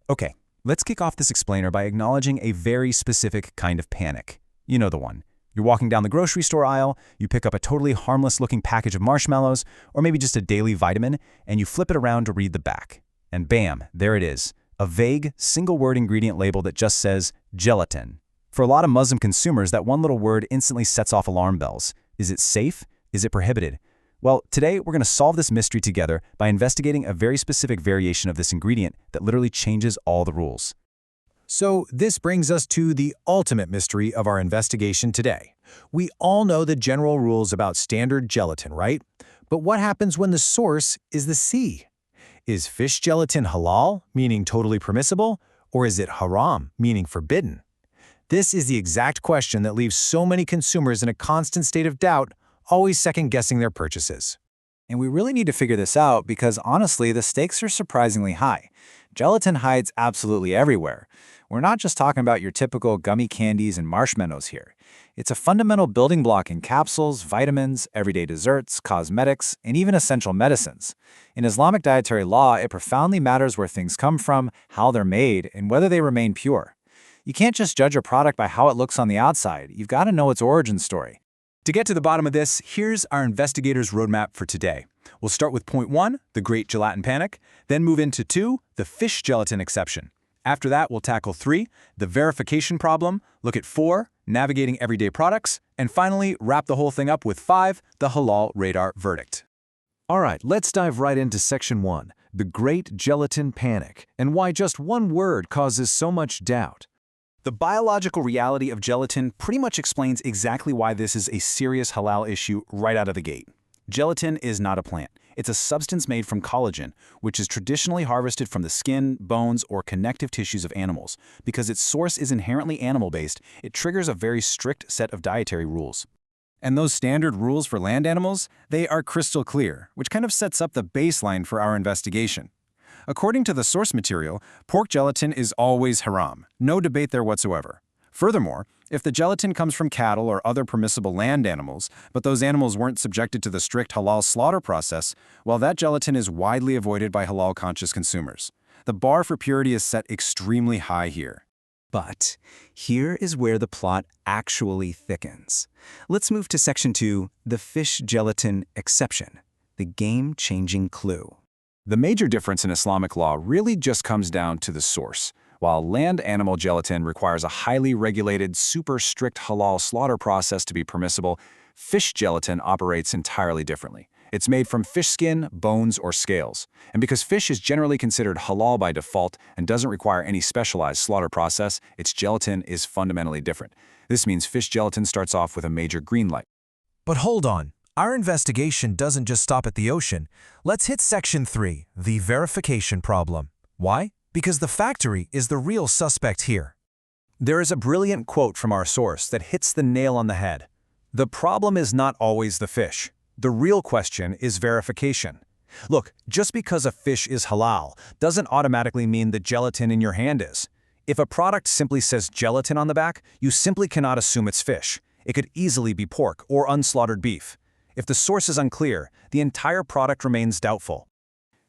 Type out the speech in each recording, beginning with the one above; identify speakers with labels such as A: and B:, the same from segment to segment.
A: Okay, let's kick off this explainer by acknowledging a very specific kind of panic. You know the one. You're walking down the grocery store aisle, you pick up a totally harmless-looking package of marshmallows, or maybe just a daily vitamin, and you flip it around to read the back. And bam, there it is, a vague, single-word ingredient label that just says gelatin. For a lot of Muslim consumers, that one little word instantly sets off alarm bells. Is it safe? Is it prohibited? Well, today we're going to solve this mystery together by investigating a very specific variation of this ingredient that literally changes all the rules.
B: So this brings us to the ultimate mystery of our investigation today. We all know the general rules about standard gelatin, right? But what happens when the source is the sea? Is fish gelatin halal, meaning totally permissible, or is it haram, meaning forbidden? This is the exact question that leaves so many consumers in a constant state of doubt, always second-guessing their purchases.
C: And we really need to figure this out because honestly, the stakes are surprisingly high. Gelatin hides absolutely everywhere. We're not just talking about your typical gummy candies and marshmallows here. It's a fundamental building block in capsules, vitamins, everyday desserts, cosmetics, and even essential medicines. In Islamic dietary law, it profoundly matters where things come from, how they're made, and whether they remain pure. You can't just judge a product by how it looks on the outside. You've got to know its origin story.
A: To get to the bottom of this, here's our investigator's roadmap for today. We'll start with point 1, the Great Gelatin Panic, then move into 2, the fish gelatin exception. After that, we'll tackle 3, the verification problem, look at 4, navigating everyday products, and finally, wrap the whole thing up with 5, the Halal Radar verdict.
B: All right, let's dive right into section 1, the Great Gelatin Panic, and why just one word causes so much doubt.
A: The biological reality of gelatin pretty much explains exactly why this is a serious halal issue right out of the gate. Gelatin is not a plant. It's a substance made from collagen, which is traditionally harvested from the skin, bones, or connective tissues of animals. Because its source is inherently animal-based, it triggers a very strict set of dietary rules. And those standard rules for land animals, they are crystal clear, which kind of sets up the baseline for our investigation. According to the source material, pork gelatin is always haram. No debate there whatsoever. Furthermore, if the gelatin comes from cattle or other permissible land animals, but those animals weren't subjected to the strict halal slaughter process, well, that gelatin is widely avoided by halal-conscious consumers. The bar for purity is set extremely high here.
D: But here is where the plot actually thickens. Let's move to section 2, the fish gelatin exception, the game-changing clue.
A: The major difference in Islamic law really just comes down to the source. While land animal gelatin requires a highly regulated, super strict halal slaughter process to be permissible, fish gelatin operates entirely differently. It's made from fish skin, bones, or scales. And because fish is generally considered halal by default and doesn't require any specialized slaughter process, its gelatin is fundamentally different. This means fish gelatin starts off with a major green light.
B: But hold on. Our investigation doesn't just stop at the ocean. Let's hit section 3, the verification problem. Why? Because the factory is the real suspect here.
A: There is a brilliant quote from our source that hits the nail on the head. The problem is not always the fish. The real question is verification. Look, just because a fish is halal doesn't automatically mean the gelatin in your hand is. If a product simply says gelatin on the back, you simply cannot assume it's fish. It could easily be pork or unslaughtered beef. If the source is unclear, the entire product remains doubtful.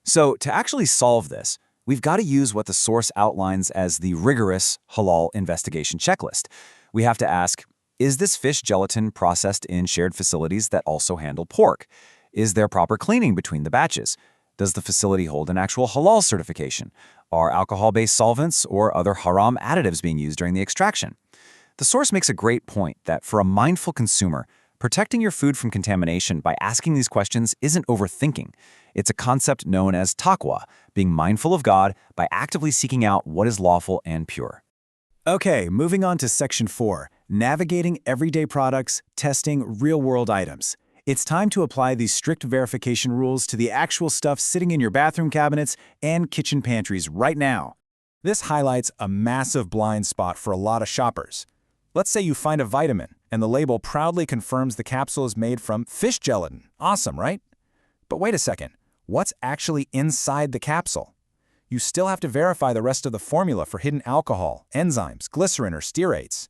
C: So to actually solve this, we've got to use what the source outlines as the rigorous halal investigation checklist. We have to ask, is this fish gelatin processed in shared facilities that also handle pork? Is there proper cleaning between the batches? Does the facility hold an actual halal certification? Are alcohol-based solvents or other haram additives being used during the extraction? The source makes a great point that for a mindful consumer, protecting your food from contamination by asking these questions isn't overthinking. It's a concept known as taqwa, being mindful of God by actively seeking out what is lawful and pure.
A: Okay, moving on to section 4, navigating everyday products, testing real-world items. It's time to apply these strict verification rules to the actual stuff sitting in your bathroom cabinets and kitchen pantries right now. This highlights a massive blind spot for a lot of shoppers. Let's say you find a vitamin, and the label proudly confirms the capsule is made from fish gelatin. Awesome, right? But wait a second. What's actually inside the capsule? You still have to verify the rest of the formula for hidden alcohol, enzymes, glycerin, or stearates.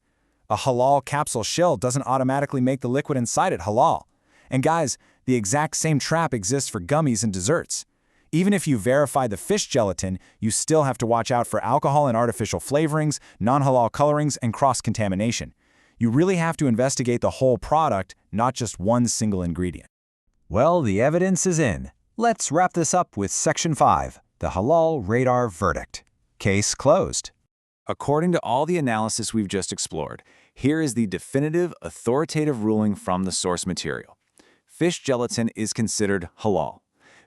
A: A halal capsule shell doesn't automatically make the liquid inside it halal. And guys, the exact same trap exists for gummies and desserts. Even if you verify the fish gelatin, you still have to watch out for alcohol and artificial flavorings, non-halal colorings, and cross-contamination. You really have to investigate the whole product, not just one single ingredient.
B: Well, the evidence is in. Let's wrap this up with Section 5, the Halal Radar Verdict. Case closed.
C: According to all the analysis we've just explored, here is the definitive, authoritative ruling from the source material. Fish gelatin is considered halal,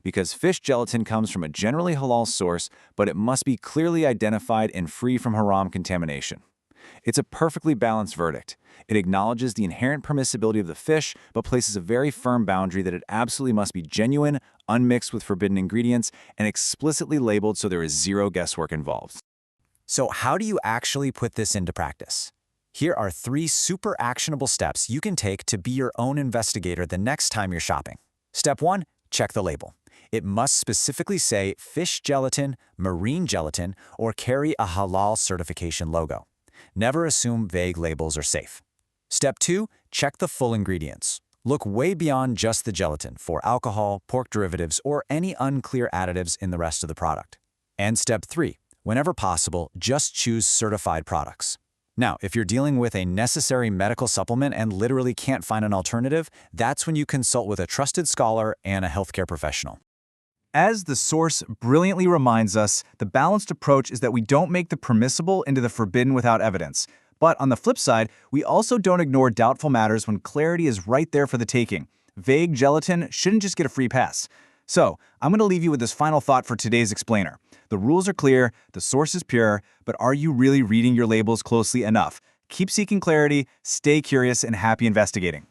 C: because fish gelatin comes from a generally halal source, but it must be clearly identified and free from haram contamination. It's a perfectly balanced verdict. It acknowledges the inherent permissibility of the fish, but places a very firm boundary that it absolutely must be genuine, unmixed with forbidden ingredients, and explicitly labeled so there is zero guesswork involved.
B: So how do you actually put this into practice? Here are 3 super actionable steps you can take to be your own investigator the next time you're shopping. Step 1, check the label. It must specifically say fish gelatin, marine gelatin, or carry a halal certification logo. Never assume vague labels are safe. Step 2, check the full ingredients. Look way beyond just the gelatin for alcohol, pork derivatives, or any unclear additives in the rest of the product. And Step 3, whenever possible, just choose certified products. Now, if you're dealing with a necessary medical supplement and literally can't find an alternative, that's when you consult with a trusted scholar and a healthcare professional.
A: As the source brilliantly reminds us, the balanced approach is that we don't make the permissible into the forbidden without evidence. But on the flip side, we also don't ignore doubtful matters when clarity is right there for the taking. Vague gelatin shouldn't just get a free pass. So, I'm going to leave you with this final thought for today's explainer. The rules are clear, the source is pure, but are you really reading your labels closely enough? Keep seeking clarity, stay curious, and happy investigating.